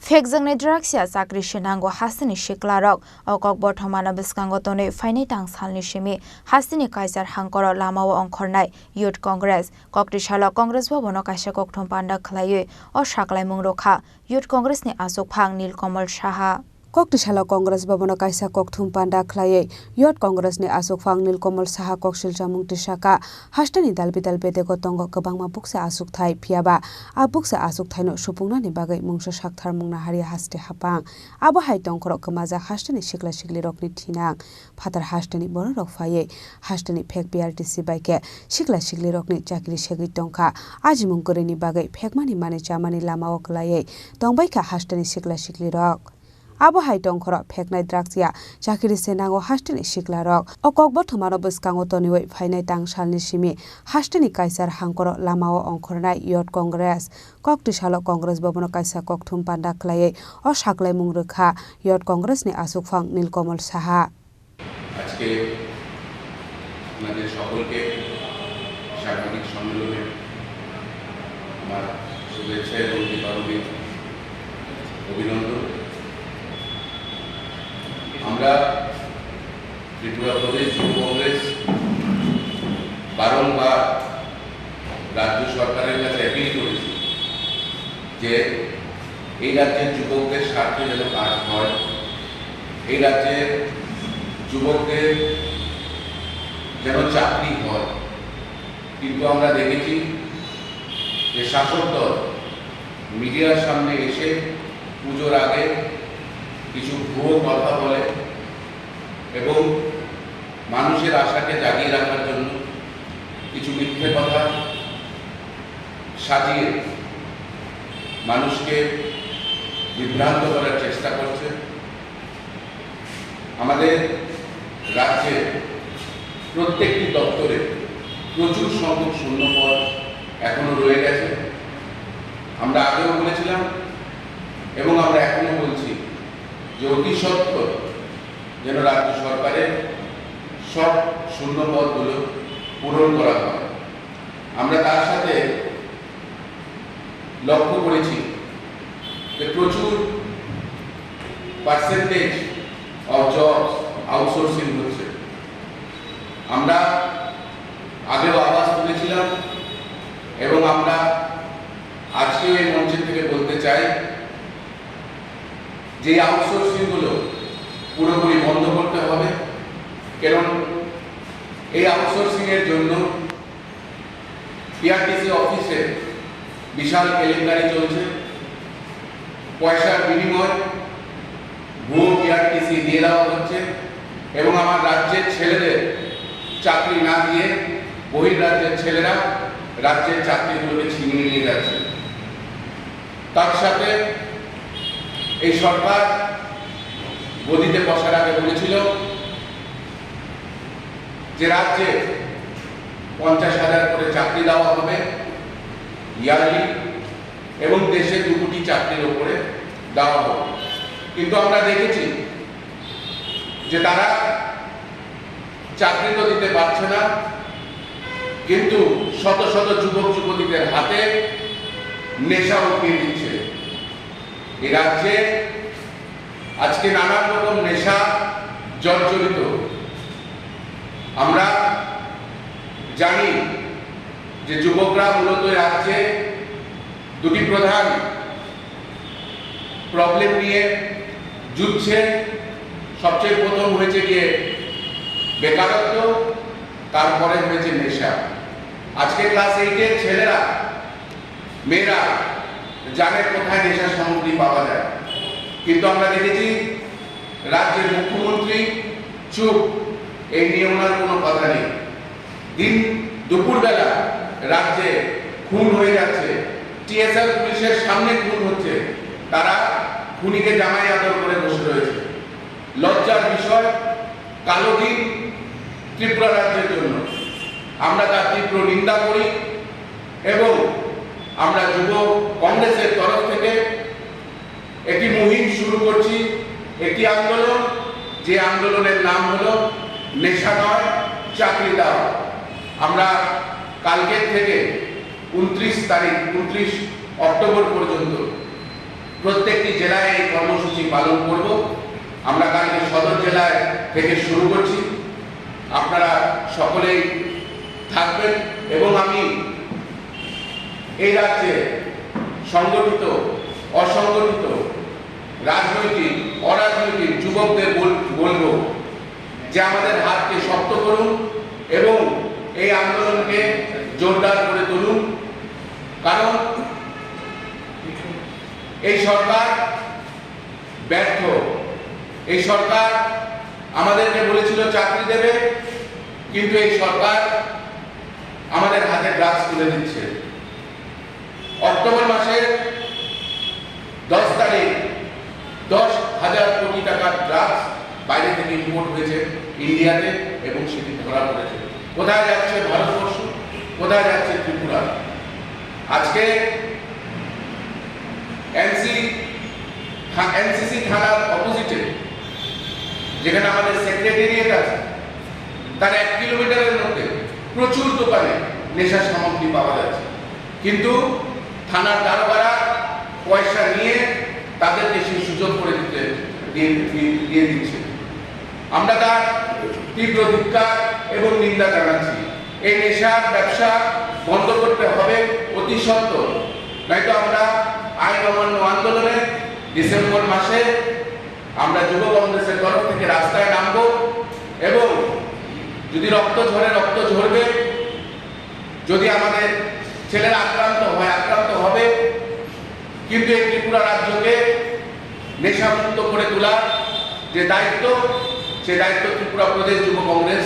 Phekjaknai draksia Chakiri Nango Hasteni Siklarok okok Borthomana biskango tone fainai tang salni shimi Hasteni kaisar hangkoro lamao ongkhornai Youth Congress koktishala Congress bhabono kaisa kokthom panda khlaiye o saklai mungrokha Youth Congress ni asok phang Nilkamal Saha Koktishala Congress Babona Kaisa Kokthum Panda Klaye, Youth Congress ni Asok Fang Nilkamal Saha Kokshil Jamung Tisaka, Hasteni Dalbidal Bedeko Tongo Kabangma Buksa Asuk Thai Piaba, A Buksa Asuk Thaino Supungna ni Bagai Mungsa Shakthar Mungna Hari Haste Hapang, Abo Hai Tongkorok Kamaza Hasteni Siklarok ni Tinang, Patar Hasteni Borok Faye, Hasteni Phek BRTC Baike, Siklarok ni Chakiri Shegi Tongka, Ajimung Koreni Bagai Phekmani Mani Chamani Lama Oklaye, Tongbaika Hasteni Siklarok. Abo hai tongkhoro Pheknai draksia Chakiri se Nango Hasteni Siklarok okok Borthomano biskango toniwe phainai tang salni simi Hasteni kaisar hangkoro lamao ongkhornai Youth Congress koktishala Congress Babono kaisa kokthum panda khlaye o saklai mungrokha Youth Congress ni asuk phang Nilkamal Saha আজকে আপনাদের সকলকে সাংবাদিক সম্মেলনে আমার শুভেচ্ছা এবং দীপাবলির অভিনন্দন। আমরা ত্রিপুরা প্রদেশ যুব কংগ্রেস বারংবার রাজ্য সরকারের কাছে অ্যাপিল করেছি যে এই রাজ্যের যুবকদের স্বার্থে যেন কাজ হয়, এই রাজ্যের যুবকদের যেন চাকরি হয়। কিন্তু আমরা দেখেছি যে শাসক দল মিডিয়ার সামনে এসে পুজোর আগে কিছু ভুয়ো কথা বলে এবং মানুষের আশাকে জাগিয়ে রাখার জন্য কিছু মিথ্যে কথা সাজিয়ে মানুষকে বিভ্রান্ত করার চেষ্টা করছে। আমাদের রাজ্যে প্রত্যেকটি দপ্তরে প্রচুর সংখ্যক শূন্যপদ এখনো রয়ে গেছে। আমরা আগেও বলেছিলাম এবং আমরা এখনো বলছি যে অতি সত্বর যেন রাজ্য সরকারের সব শূন্যপদগুলো পূরণ করা হয়। আমরা তার সাথে লক্ষ্য করেছি যে প্রচুর পার্সেন্টেজ অফ জবস আউটসোর্সিং হচ্ছে। আমরা আগেও আওয়াজ তুলেছিলাম এবং আমরা আজকেও এই মঞ্চের থেকে বলতে চাই যে আউটসোর্সিং গুলো পুরোপুরি বন্ধ করতে হবে, কারণ এই আউটসোর্সিং এর জন্য পিআরটিসি অফিসে বিশাল কেলেঙ্কারি চলছে। পয়সার বিনিময় ভুয়ো পিআরটিসি দিয়ে দেওয়া হচ্ছে এবং আমার রাজ্যের ছেলেদের চাকরি না দিয়ে বহির্রাজ্যের ছেলেরা রাজ্যের চাকরিগুলোকে ছিনিয়ে নিয়ে যাচ্ছে। তার সাথে এই সরকার গদিতে বসার আগে বলেছিল যে রাজ্যে 50,000 করে চাকরি দেওয়া হবে ইয়ারলি এবং দেশে 2 কোটি চাকরির উপরে দেওয়া হবে। কিন্তু আমরা দেখেছি যে তারা চাকরি তো দিতে পারছে না, কিন্তু শত শত যুবক যুবতীদের হাতে নেশা উঠিয়ে দিচ্ছে। এই রাজ্যে আজকে নানান রকম নেশা জর্জরিত। আমরা জানি যে যুবকরা মূলত রাজ্যে দুটি প্রধান প্রবলেম নিয়ে যুদ্ধে। সবচেয়ে প্রথম হয়েছে গিয়ে বেকারত্ব, তারপরে হয়েছে নেশা। আজকে ক্লাস 8-এর ছেলেরা মেয়েরা জানে কোথায় নেশা সামগ্রী পাওয়া যায়, কিন্তু আমরা দেখেছি রাজ্যের মুখ্যমন্ত্রী চুপ, এই নিয়ে ওনার কোনো কথা নেই। দিন দুপুরবেলা রাজ্যে খুন হয়ে যাচ্ছে, টিএসএল পুলিশের সামনে খুন হচ্ছে, তারা খুনিকে জামাই আদর করে বসে রয়েছে। লজ্জার বিষয়, কালো দিন ত্রিপুরা রাজ্যের জন্য। আমরা তার তীব্র নিন্দা করি এবং আমরা যুব কংগ্রেসের তরফ থেকে একটি মুহিম শুরু করছি, একটি আন্দোলন, যে আন্দোলনের নাম হলো নেশা নয় চাকরি দাও। আমরা কালকের থেকে 29 অক্টোবর পর্যন্ত প্রত্যেকটি জেলায় এই কর্মসূচি পালন করব। আমরা কালকে সদর জেলায় থেকে শুরু করছি। আপনারা সকলেই থাকবেন এবং আমি এই রাজ্যে সংগঠিত অসংগঠিত রাজনৈতিক অরাজনৈতিক যুবকদের বলবো যে আমাদের হাতকে শক্ত করুন এবং এই আন্দোলনকে জোরদার করে তুলুন। কারণ এই সরকার ব্যর্থ। এই সরকার আমাদেরকে বলেছিল চাকরি দেবে, কিন্তু এই সরকার আমাদের হাতে ড্রাগস তুলে দিচ্ছে। অক্টোবর মাসের 10 তারিখ 10,000 কোটি টাকার ড্রাগস বাইরে থেকে ইম্পোর্ট হয়েছে ইন্ডিয়াতে এবং সেটি ধরা পড়েছে। কোথায় যাচ্ছে ভারতবর্ষ, কোথায় যাচ্ছে ত্রিপুরা। আজকে এনসিসি থানার অপোজিটে যেখানে আমাদের সেক্রেটারিয়েট আছে, তার 1 কিলোমিটারের মধ্যে প্রচুর দোকানে নেশা সামগ্রী পাওয়া যাচ্ছে, কিন্তু থানার দারোগারা পয়সা নিয়ে তাদেরকে সেই সুযোগ করে দিয়ে দিচ্ছে। আমরা তার তীব্র ধিক্কার এবং নিন্দা জানাচ্ছি। এই নেশার ব্যবসা বন্ধ করতে হবে অতি সত্বর, নয়তো আমরা আইন অমান্য আন্দোলনে ডিসেম্বর মাসে আমরা যুব কংগ্রেসের তরফ থেকে রাস্তায় নামবো এবং যদি রক্ত ঝরে রক্ত ঝরবে। যদি আমাদের ছেলেরা আক্রান্ত হবে, কিন্তু এই ত্রিপুরা রাজ্যকে নেশামুক্ত করে তোলার যে দায়িত্ব, সে দায়িত্ব ত্রিপুরা প্রদেশ যুব কংগ্রেস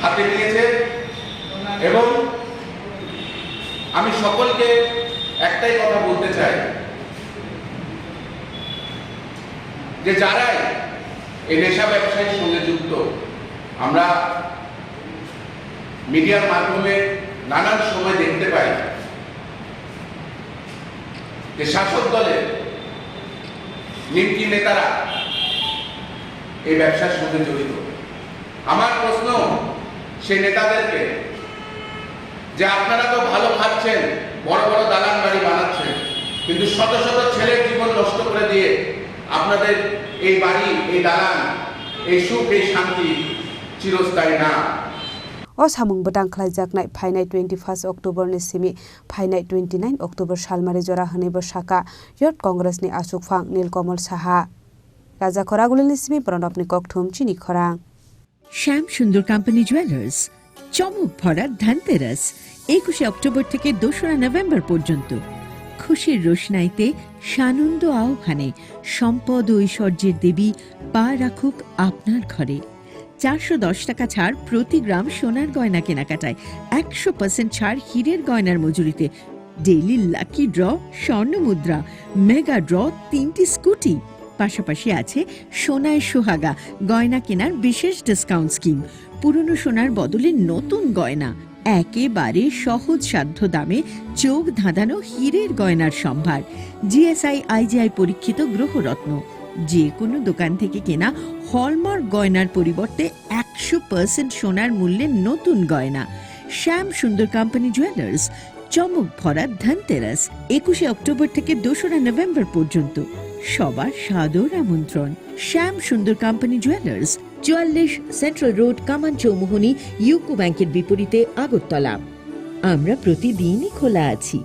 হাতে নিয়েছে। এবং আমি সকলকে একটাই কথা বলতে চাই যে যারাই এই নেশা ব্যবসায়ীর সঙ্গে যুক্ত, আমরা মিডিয়ার মাধ্যমে নানান সময় দেখতে পাই যে শাসক দলের নিমকি নেতারা এই ব্যবসার সঙ্গে জড়িত। আমার প্রশ্ন সেই নেতাদেরকে যে আপনারা তো ভালো খাচ্ছেন, বড় বড় দালান বাড়ি বানাচ্ছেন, কিন্তু শত শত ছেলের জীবন নষ্ট করে দিয়ে আপনাদের এই বাড়ি, এই দালান, এই সুখ, এই শান্তি চিরস্থায়ী না। O samung bedang Phekjaknai phainai 21 October ni simi phainai 29 October salmari jora hanebo Sakha Youth Congress ni asukphang Nilkamal Saha Raja Khoraguli ni simi pranab ni kokthum Chini Khorang শ্যাম সুন্দর কোম্পানি জুয়েলার্স চমক ভরা Dhanteras 21 October থেকে 2রা November পর্যন্ত। খুশির রোশনাইতে সানন্দ আহ্বানে সম্পদ ও ঐশ্বর্যের দেবী পা রাখুক আপনার ঘরে। 410 টাকা ছাড় প্রতি গ্রাম সোনার গয়না কেনাকাটায়, 100% ছাড় হীরের গয়নার মজুরিতে, ডেইলি লাকি ড্র স্বর্ণ মুদ্রা, মেগা ড্র 3টি স্কুটি। পাশাপাশি আছে সোনায় সোহাগা গয়না কেনার বিশেষ ডিসকাউন্ট স্কিম। পুরনো সোনার বদলে নতুন গয়না, একেবারে সহজসাধ্য দামে চোখ ধাঁধানো হীরের গয়নার সম্ভার। জিএসআই আইজিআই পরীক্ষিত গ্রহরত্ন। যে কোনো দোকান থেকে কেনা হলমার্ক গয়নার পরিবর্তে 100% সোনার মূল্যে নতুন গয়না। শ্যাম সুন্দর কোম্পানি জুয়েলার্স চমক ভরা ধনতেরাস 21 অক্টোবর থেকে 2রা নভেম্বর পর্যন্ত। সবার সাদর আমন্ত্রণ। শ্যাম সুন্দর কোম্পানি জুয়েলার্স 44 সেন্ট্রাল রোড, কামান চৌমুহনী, ইউকো ব্যাংকের বিপরীতে, আগরতলা। আমরা প্রতিদিনই খোলা আছি।